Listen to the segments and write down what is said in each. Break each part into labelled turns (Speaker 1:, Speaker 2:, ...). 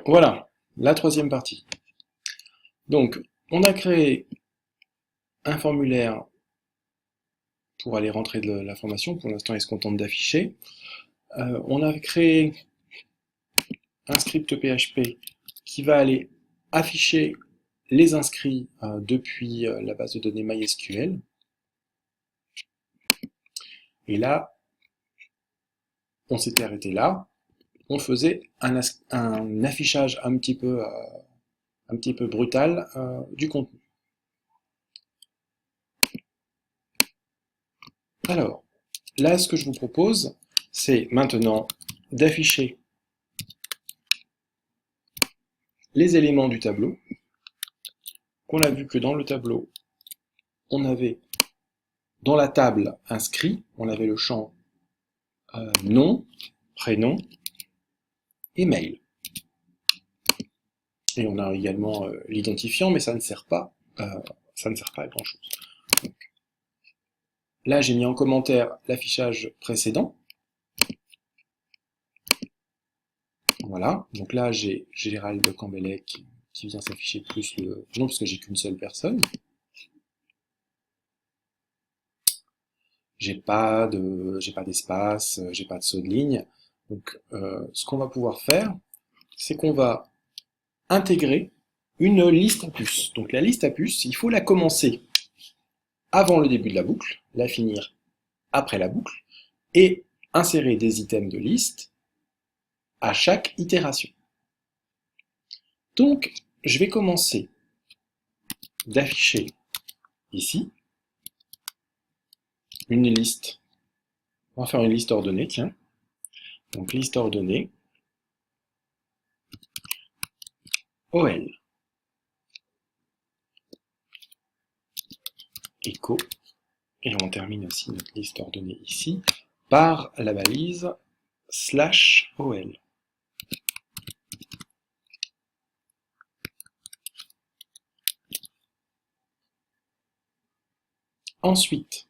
Speaker 1: Voilà, la troisième partie. Donc, on a créé un formulaire pour aller rentrer de l'information. Pour l'instant, il se contente d'afficher. On a créé un script PHP qui va aller afficher les inscrits depuis la base de données MySQL. Et là, on s'était arrêté là. On faisait un affichage un petit peu brutal du contenu. Alors, là, ce que je vous propose, c'est maintenant d'afficher les éléments du tableau. On a vu que dans le tableau, on avait dans la table inscrit, on avait le champ nom, prénom et mail. Et on a également l'identifiant, mais ça ne sert pas à grand chose. Donc, là, j'ai mis en commentaire l'affichage précédent. Voilà, donc là, j'ai Gérald de Cambellec qui vient s'afficher plus le nom, parce que j'ai qu'une seule personne. J'ai pas d'espace, j'ai pas de saut de ligne. Donc, ce qu'on va pouvoir faire, c'est qu'on va intégrer une liste à puces. Donc la liste à puces, il faut la commencer avant le début de la boucle, la finir après la boucle, et insérer des items de liste à chaque itération. Donc, je vais commencer d'afficher ici une liste. On va faire une liste ordonnée, tiens. Donc liste ordonnée, OL, echo, et on termine aussi notre liste ordonnée ici par la balise /OL. Ensuite,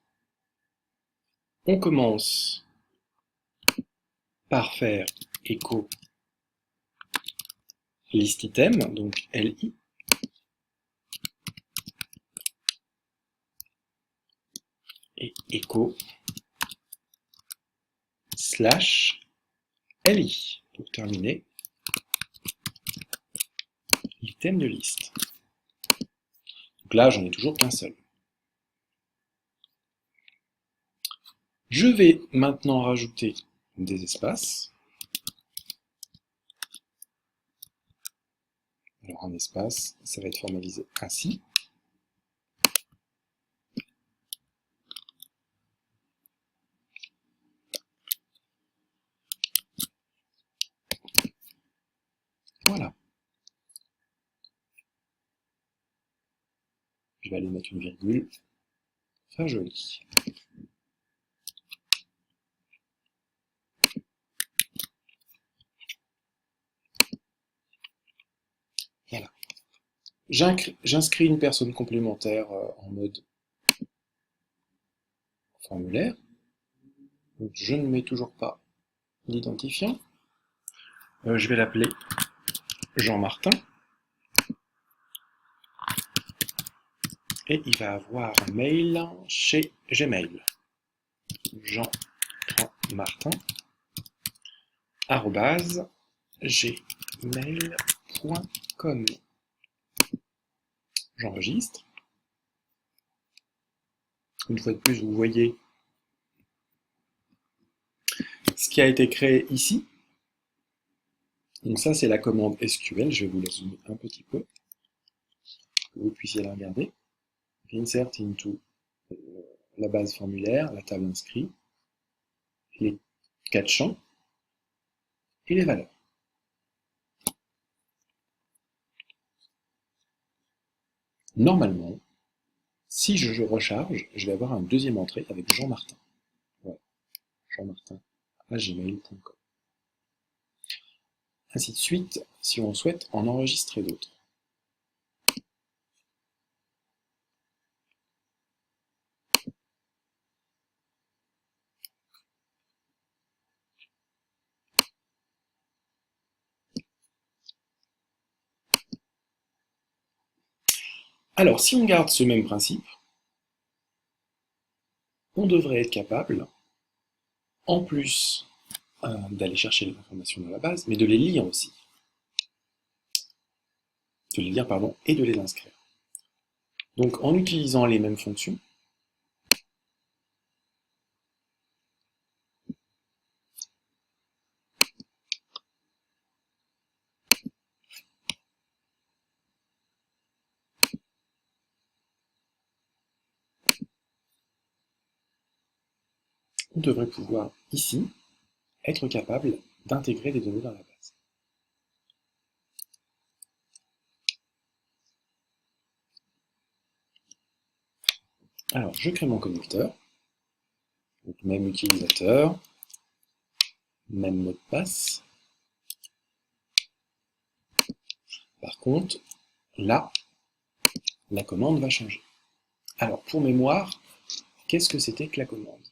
Speaker 1: on commence par faire echo list item, donc LI, et echo /LI pour terminer l'item de liste. Donc là, j'en ai toujours qu'un seul. Je vais maintenant rajouter des espaces. Alors un espace, ça va être formalisé ainsi. Voilà. Je vais aller mettre une virgule. Faire joli. Voilà. J'inscris une personne complémentaire en mode formulaire. Donc, je ne mets toujours pas d'identifiant. Je vais l'appeler Jean-Martin. Et il va avoir un mail chez Gmail. Jean.martin @gmail.com. J'enregistre. Une fois de plus, vous voyez ce qui a été créé ici. Donc ça, c'est la commande SQL. Je vais vous la zoomer un petit peu, que vous puissiez la regarder. Insert into la base formulaire, la table inscrit, les 4 champs et les valeurs. Normalement, si je recharge, je vais avoir une deuxième entrée avec Jean-Martin. Voilà, Jean-Martin@gmail.com. Ainsi de suite, si on souhaite en enregistrer d'autres. Alors, si on garde ce même principe, on devrait être capable, en plus d'aller chercher les informations dans la base, mais de les lire aussi. De les lire, pardon, et de les inscrire. Donc, en utilisant les mêmes fonctions, on devrait pouvoir, ici, être capable d'intégrer des données dans la base. Alors, je crée mon connecteur. Donc, même utilisateur, même mot de passe. Par contre, là, la commande va changer. Alors, pour mémoire, qu'est-ce que c'était que la commande?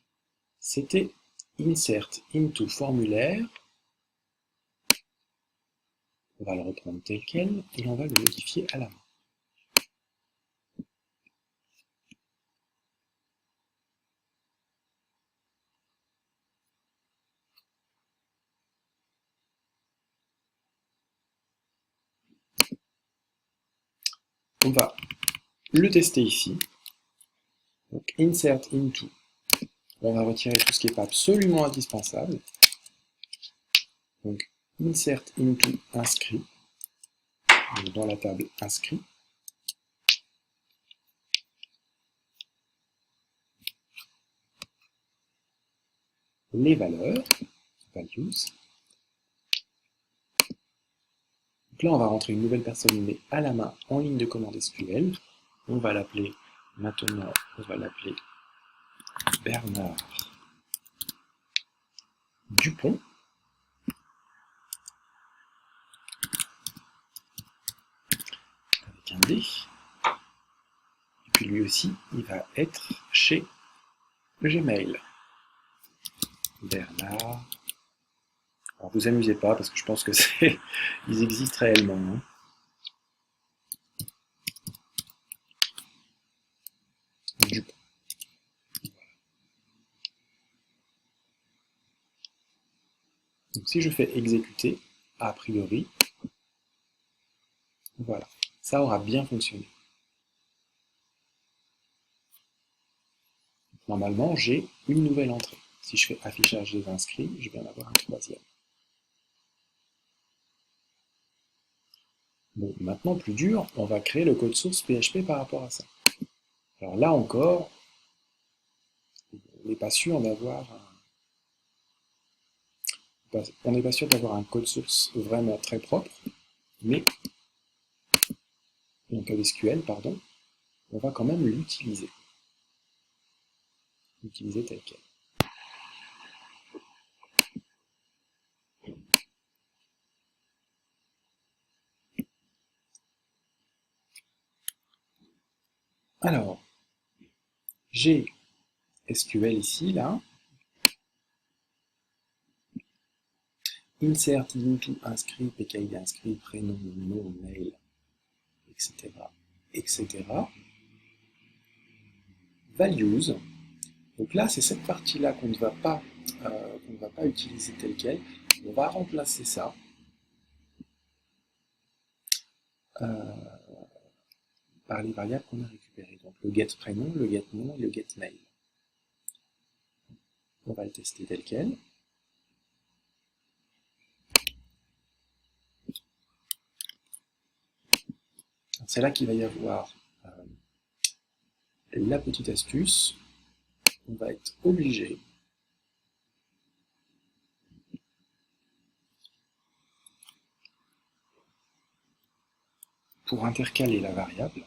Speaker 1: C'était insert into formulaire. On va le reprendre tel quel et on va le modifier à la main. On va le tester ici. Donc, insert into. On va retirer tout ce qui n'est pas absolument indispensable. Donc, insert into inscrit. Donc, dans la table inscrit. Les valeurs, values. Donc là, on va rentrer une nouvelle personne mais à la main en ligne de commande SQL. On va l'appeler, maintenant, on va l'appeler Bernard Dupont. Avec un D. Et puis lui aussi, il va être chez Gmail. Bernard. Alors vous amusez pas parce que je pense que c'est, ils existent réellement. Hein. Dupont. Donc si je fais exécuter, a priori, voilà, ça aura bien fonctionné. Normalement, j'ai une nouvelle entrée. Si je fais affichage des inscrits, je vais en avoir un troisième. Bon, maintenant, plus dur, on va créer le code source PHP par rapport à ça. Alors là encore, on n'est pas sûr d'avoir un code source vraiment très propre, mais en code SQL, pardon, on va quand même l'utiliser. L'utiliser tel quel. Alors, j'ai SQL ici, là. Insert into inscrit, PKID inscrit, prénom, nom, mail, etc. etc. Values. Donc là, c'est cette partie-là qu'on ne va pas utiliser telle quelle. On va remplacer ça par les variables qu'on a récupérées. Donc le get prénom, le get nom et le get mail. On va le tester tel quel. C'est là qu'il va y avoir la petite astuce. On va être obligé pour intercaler la variable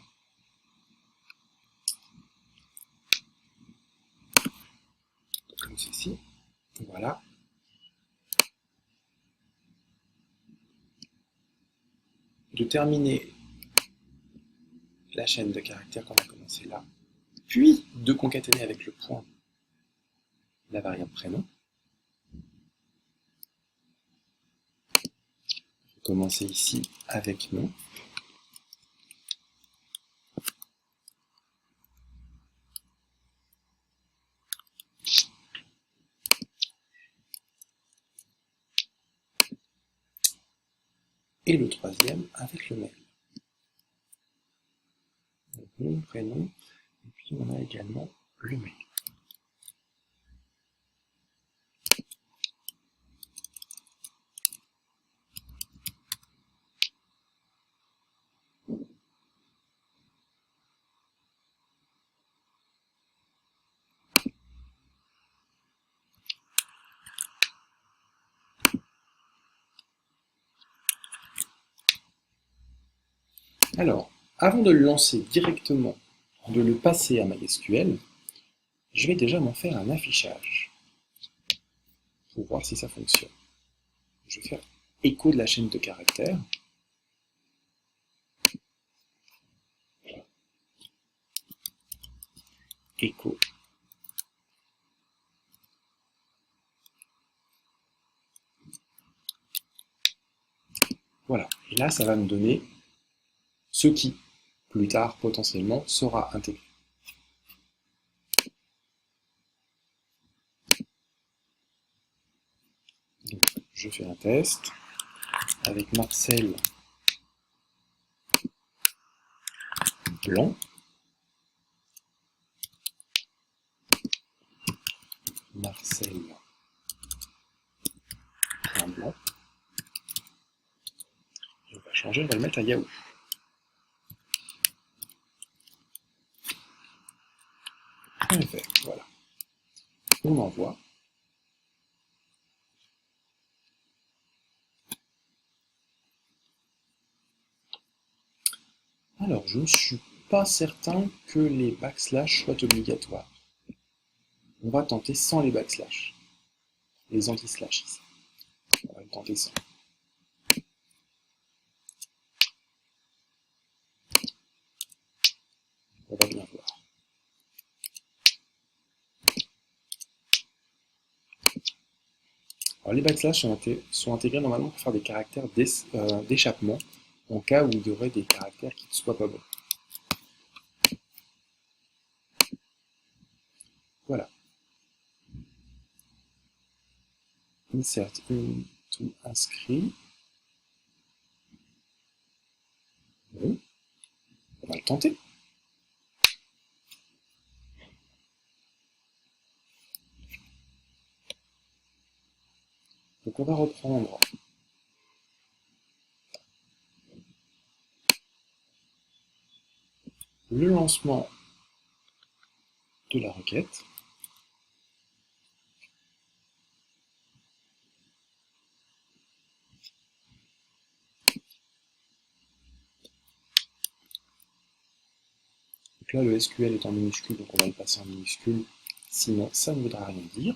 Speaker 1: comme ceci. Voilà. De terminer la chaîne de caractères qu'on a commencé là, puis de concaténer avec le point la variable prénom. Commencer ici avec nom. et le troisième avec le mail. Donc, nom, prénom, et puis on a également le mail. Alors, avant de le lancer directement, de le passer à MySQL, je vais déjà m'en faire un affichage pour voir si ça fonctionne. Je vais faire écho de la chaîne de caractères. Écho. Voilà. Et là, ça va me donner ce qui, plus tard, potentiellement, sera intégré. Donc, je fais un test avec Marcel blanc. Marcel blanc. On va changer, on va le mettre à Yahoo. Voilà. On envoie. Alors, je ne suis pas certain que les backslash soient obligatoires. On va tenter sans les backslash. Les anti-slash ici. On va le tenter sans. On va bien voir. Alors, les backslash sont intégrés normalement pour faire des caractères d'échappement en cas où il y aurait des caractères qui ne soient pas bons. Voilà. Insert into inscrit. Bon. On va le tenter. Donc on va reprendre le lancement de la requête. Donc là, le SQL est en minuscule, donc on va le passer en minuscule, sinon ça ne voudra rien dire.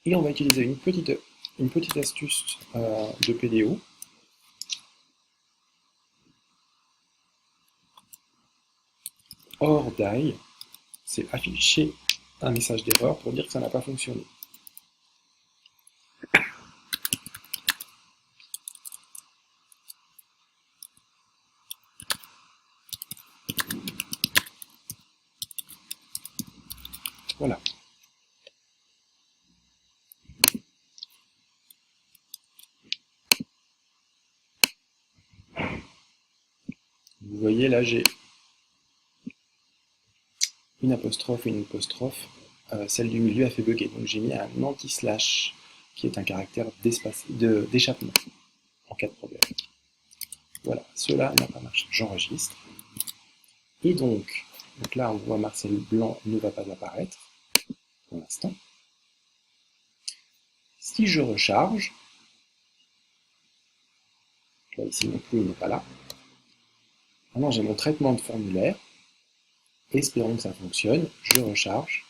Speaker 1: Et on va utiliser une petite astuce de PDO. Or die, c'est afficher un message d'erreur pour dire que ça n'a pas fonctionné. Voilà. Vous voyez là, j'ai une apostrophe et une apostrophe. Celle du milieu a fait bugger. Donc j'ai mis un anti-slash, qui est un caractère d'échappement en cas de problème. Voilà, cela n'a pas marché. J'enregistre. Et donc là, on voit Marcel blanc ne va pas apparaître pour l'instant. Si je recharge, là ici non plus, il n'est pas là. Maintenant, j'ai mon traitement de formulaire. Espérons que ça fonctionne. Je recharge.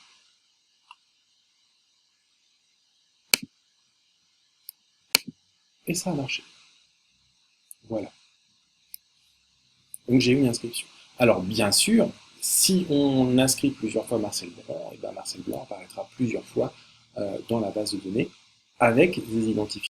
Speaker 1: Et ça a marché. Voilà. Donc j'ai eu une inscription. Alors bien sûr, si on inscrit plusieurs fois Marcel Blanc, et ben Marcel Blanc apparaîtra plusieurs fois dans la base de données avec des identifiants